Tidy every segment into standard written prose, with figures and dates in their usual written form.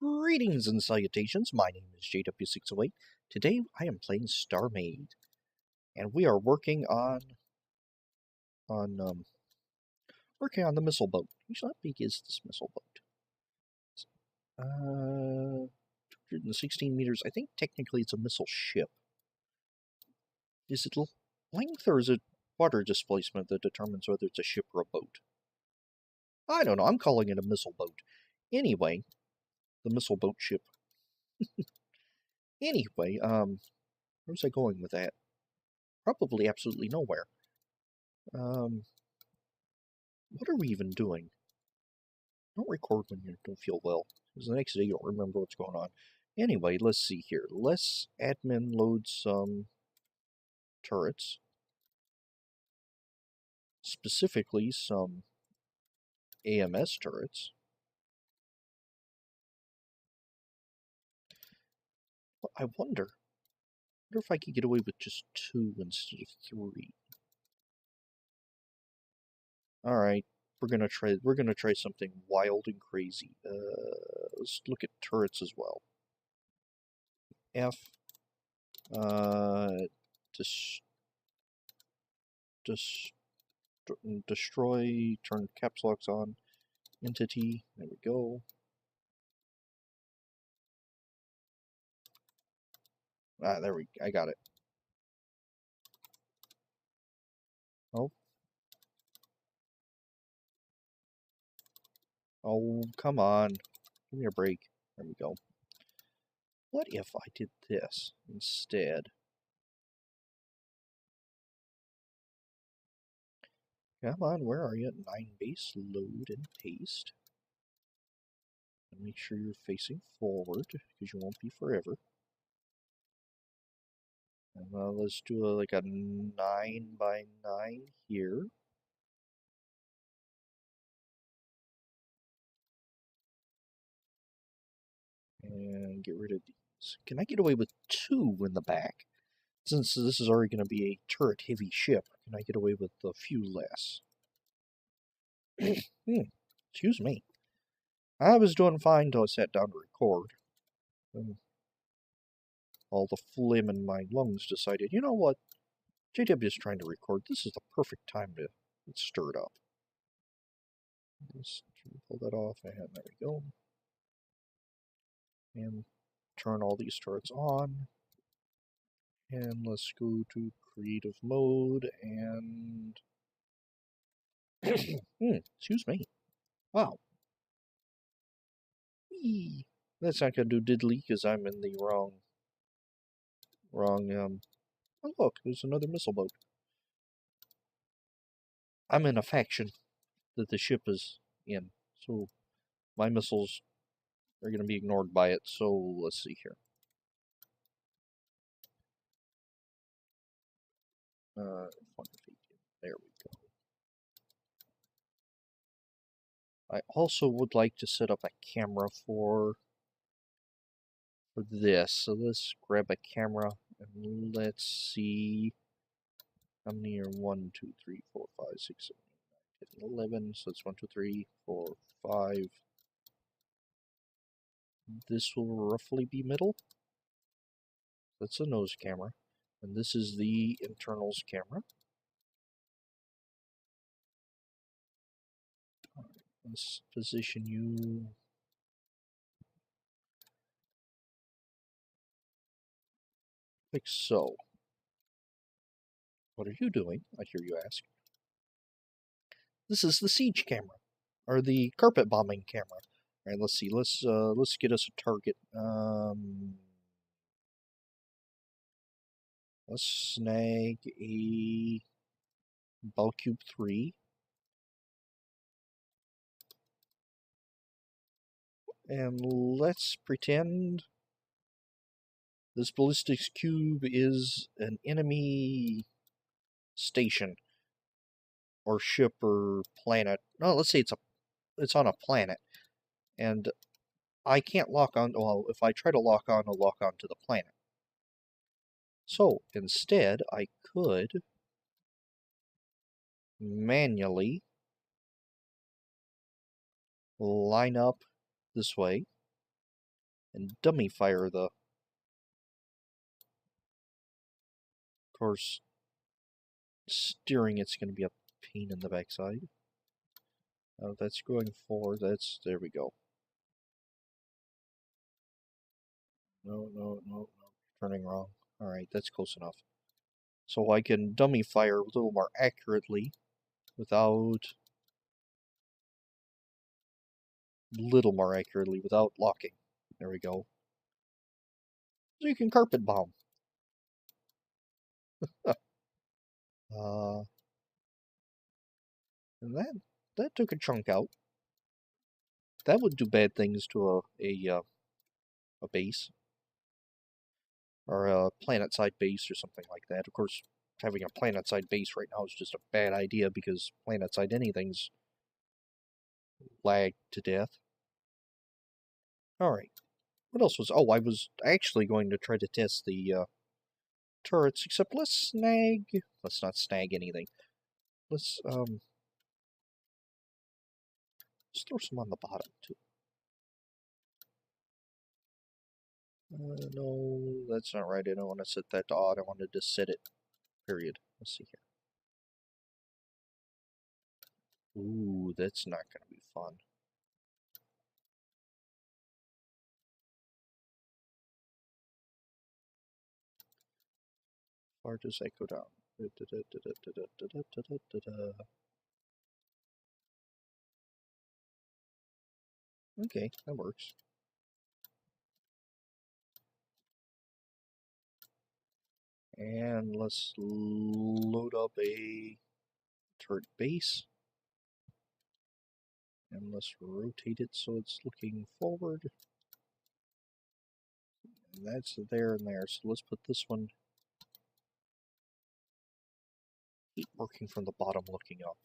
Greetings and salutations, my name is JW608. Today I am playing StarMade, and we are working on the missile boat. How big is this missile boat? 216 meters. I think technically it's a missile ship. Is it length or is it water displacement that determines whether it's a ship or a boat? I don't know, I'm calling it a missile boat. Anyway, the missile boat ship. Anyway, where's I going with that? Probably absolutely nowhere. What are we even doing? Don't record when you don't feel well, because the next day you'll remember what's going on. Anyway, let's see here. Let's admin load some turrets. Specifically, some AMS turrets. I wonder if I could get away with just 2 instead of 3. Alright, we're gonna try something wild and crazy. Let's look at turrets as well. F destroy, turn caps locks on, entity, there we go. I got it. Oh. Oh, come on. Give me a break. There we go. What if I did this instead? Come on, where are you? 9 base, load and paste. And make sure you're facing forward, because you won't be forever. And let's do like a 9 by 9 here. And get rid of these. Can I get away with 2 in the back? Since this is already going to be a turret-heavy ship, can I get away with a few less? Excuse me. I was doing fine until I sat down to record. All the phlegm in my lungs decided, you know what? JW is trying to record. This is the perfect time to get stirred up. Let's pull that off, and there we go. And turn all these turrets on. And let's go to creative mode and... excuse me. Wow. Whee. That's not going to do diddly because I'm in the wrong, oh look, there's another missile boat. I'm in a faction that the ship is in, so my missiles are going to be ignored by it, so let's see here. There we go. I also would like to set up a camera for this, so let's grab a camera and let's see how many are 1, 2, 3, 4, 5, 6, 7, 8, 9, 10, 11. So it's 1, 2, 3, 4, 5. This will roughly be middle. That's the nose camera. And this is the internals camera. Let's position you. Like so. What are you doing? I hear you ask. This is the siege camera, or the carpet bombing camera. All right, let's see. Let's get us a target. Let's snag a Cube 3. And let's pretend this ballistics cube is an enemy station or ship or planet. No, let's say it's on a planet. And I can't lock on, well, if I try to lock on, I'll lock on to the planet. So instead, I could manually line up this way and dummy fire the... Of course, steering it's going to be a pain in the backside. Oh, that's going forward. That's... There we go. No, no, no, no. Turning wrong. Alright, that's close enough. So I can dummy fire a little more accurately without... without locking. There we go. So you can carpet bomb. And that took a chunk out. That would do bad things to a base. Or a planet-side base or something like that. Of course, having a planet-side base right now is just a bad idea because planet-side anything's lagged to death. Alright. What else was... Oh, I was actually going to try to test the turrets, except let's not snag anything. Let's throw some on the bottom, too. No, that's not right. I don't want to set that to odd. I wanted to set it, period. Let's see here. Ooh, that's not going to be fun. How far does that go down? Okay, that works. And let's load up a turret base. And let's rotate it so it's looking forward. And that's there and there. So let's put this one... Keep working from the bottom looking up.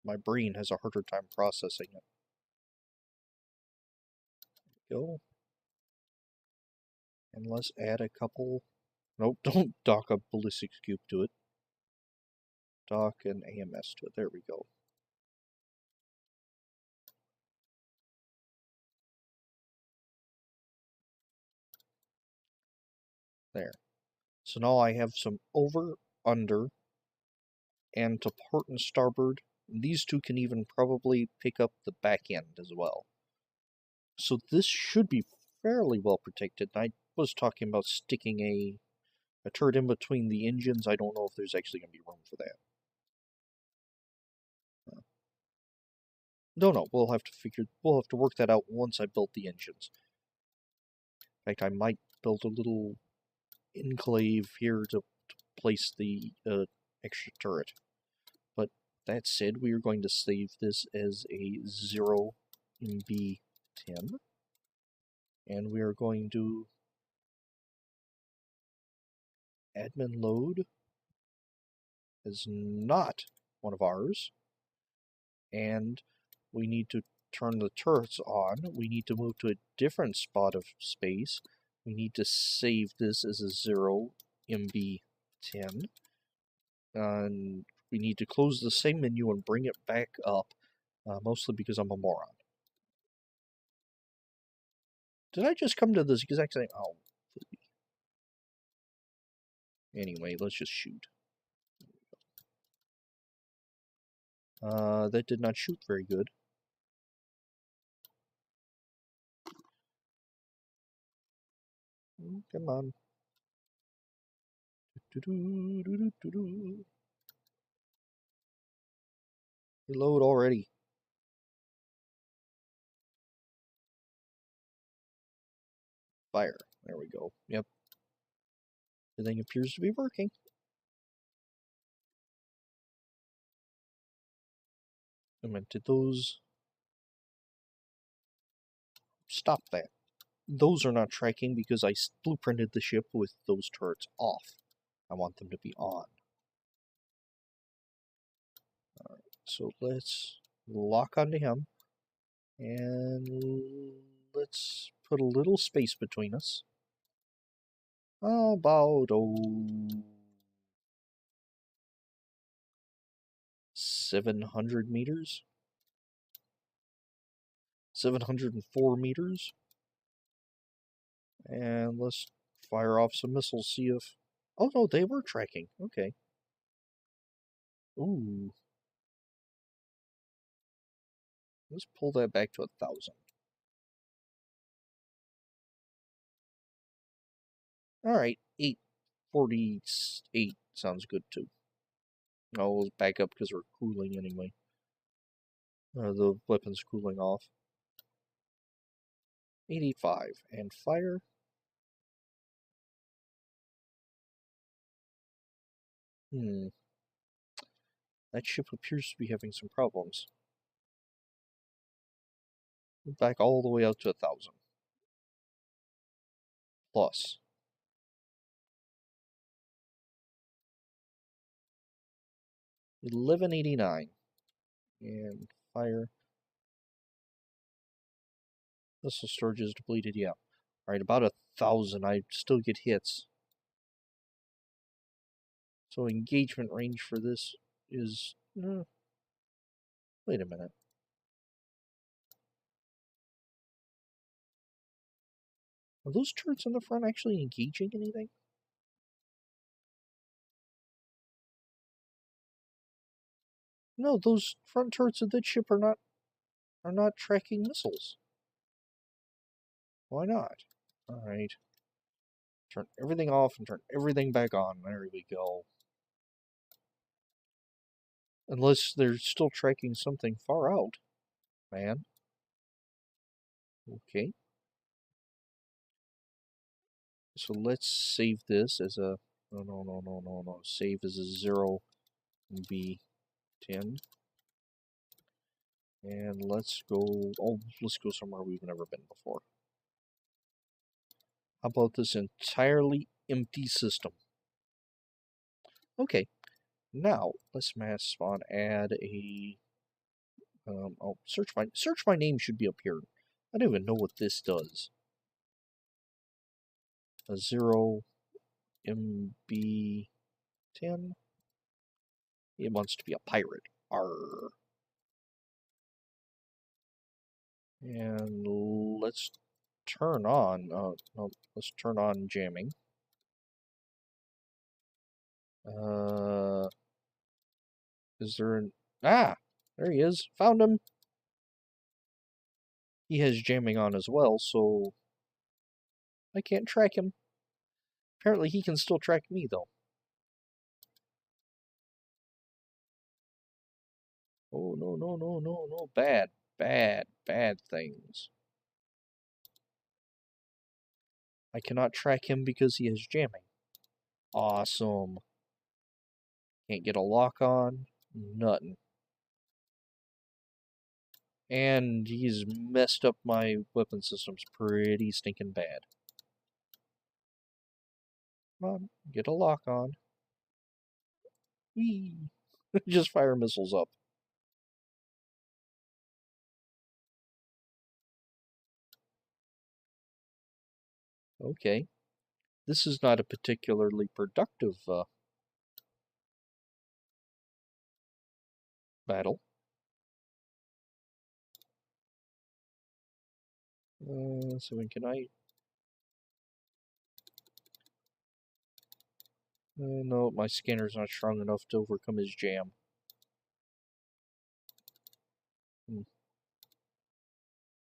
My brain has a harder time processing it. Go. And let's add a couple... Nope, don't dock a ballistics cube to it. Dock an AMS to it. There we go. There. So now I have some over, under, and to port and starboard. These two can even probably pick up the back end as well. So this should be fairly well protected. I was talking about sticking a turret in between the engines. I don't know if there's actually going to be room for that. No, we'll have to work that out once I build the engines. In fact, I might build a little enclave here to place the extra turret. But that said, we are going to save this as a 0 MB10. And we are going to admin load is not one of ours. And we need to turn the turrets on. We need to move to a different spot of space. We need to save this as a 0 MB10. And we need to close the same menu and bring it back up, mostly because I'm a moron. Did I just come to this exact same... Oh. Anyway, let's just shoot. That did not shoot very good. Come on. Reload already. Fire. There we go. Yep. Everything appears to be working. I meant, did those... Stop that. Those are not tracking because I blueprinted the ship with those turrets off. I want them to be on. Alright, so let's lock onto him. And let's put a little space between us. About 700 meters. 704 meters. And let's fire off some missiles, see if... Oh, no, they were tracking. Okay. Ooh. Let's pull that back to 1,000. Alright, 848 sounds good too. Oh, we'll back up because we're cooling anyway. The weapon's cooling off. 85, and fire. That ship appears to be having some problems. Back all the way out to 1,000. Plus. 1189. And fire. Missile storage is depleted, yeah. Alright, about 1,000. I still get hits. So engagement range for this is... wait a minute. Are those turrets in the front actually engaging anything? No, those front turrets of that ship are not tracking missiles. Why not? Alright. Turn everything off and turn everything back on. There we go. Unless they're still tracking something far out. Man. Okay. So let's save this as a... No. Save as a 0B10. And let's go... Oh, let's go somewhere we've never been before. How about this entirely empty system? Okay. Now, let's mass spawn, add a... oh, search my name should be up here. I don't even know what this does. A 0MB10. It wants to be a pirate. Arr. And let's turn on, no, let's turn on jamming. Is there an... Ah! There he is. Found him. He has jamming on as well, so I can't track him. Apparently he can still track me, though. Oh, no. Bad things. I cannot track him because he is jamming. Awesome. Can't get a lock on. Nothing. And he's messed up my weapon systems pretty stinking bad. Come on, get a lock on. Whee! Just fire missiles up. Okay. This is not a particularly productive battle. So when can I... no, my scanner's not strong enough to overcome his jam.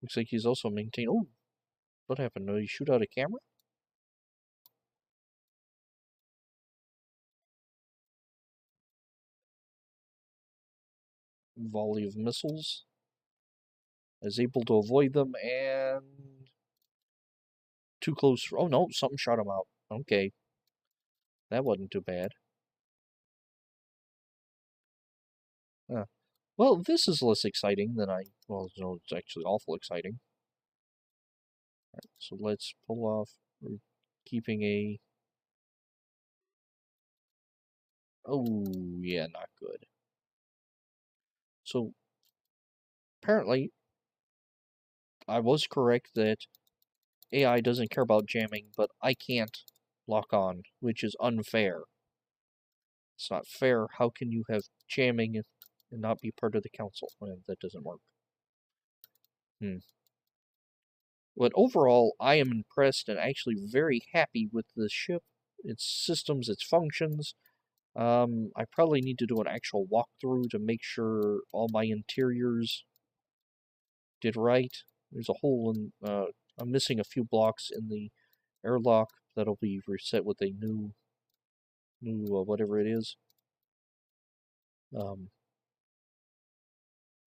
Looks like he's also maintained... Oh! What happened? Did he shoot out a camera? Volley of missiles. Is able to avoid them, and... Too close. Oh no, something shot him out. Okay. That wasn't too bad. Well, this is less exciting than I... Well, no, it's actually awful exciting. Alright, so let's pull off... We're keeping a... Oh, yeah, not good. So, apparently, I was correct that AI doesn't care about jamming, but I can't lock on, which is unfair. It's not fair. How can you have jamming and not be part of the council? Well, that doesn't work. But overall, I am impressed and actually very happy with the ship, its systems, its functions. I probably need to do an actual walkthrough to make sure all my interiors did right. There's a hole in, I'm missing a few blocks in the airlock that'll be reset with a new whatever it is,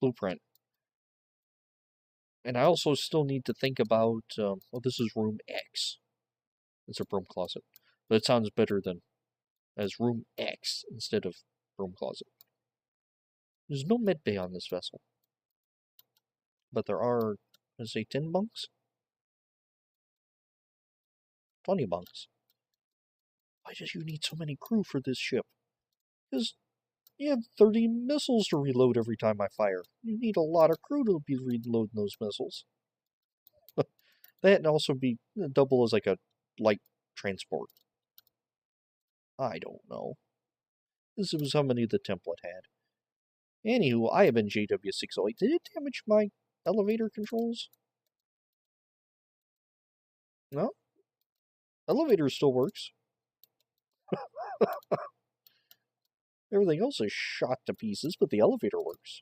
blueprint. And I also still need to think about, well, this is room X. It's a broom closet. But it sounds better than as room X instead of broom closet. There's no med bay on this vessel. But there are, let's say, 10 bunks? 20 bunks. Why do you need so many crew for this ship? Because you have 30 missiles to reload every time I fire. You need a lot of crew to be reloading those missiles. That'd also be double as like a light transport. I don't know. This was how many the template had. Anywho, I have been JW608. Did it damage my elevator controls? No? Elevator still works. Everything else is shot to pieces, but the elevator works.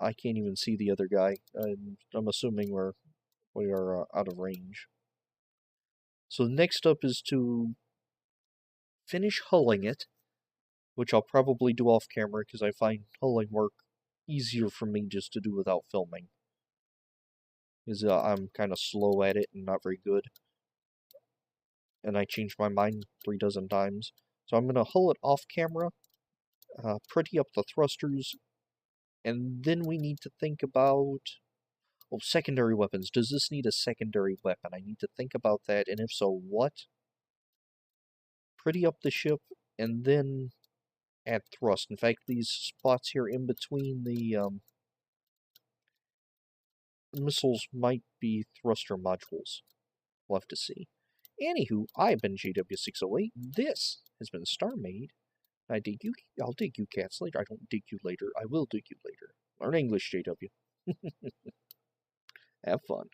I can't even see the other guy. I'm assuming we are out of range. So next up is to finish hulling it, which I'll probably do off camera because I find hulling work easier for me just to do without filming. Because I'm kind of slow at it and not very good. And I changed my mind 3 dozen times. So I'm going to hull it off camera, pretty up the thrusters, and then we need to think about, oh, secondary weapons. Does this need a secondary weapon? I need to think about that, and if so, what? Pretty up the ship, and then add thrust. In fact, these spots here in between the missiles might be thruster modules. We'll have to see. Anywho, I've been JW608. This has been StarMade. I dig you. I'll dig you cats later. I don't dig you later. I will dig you later. Learn English, JW. Have fun.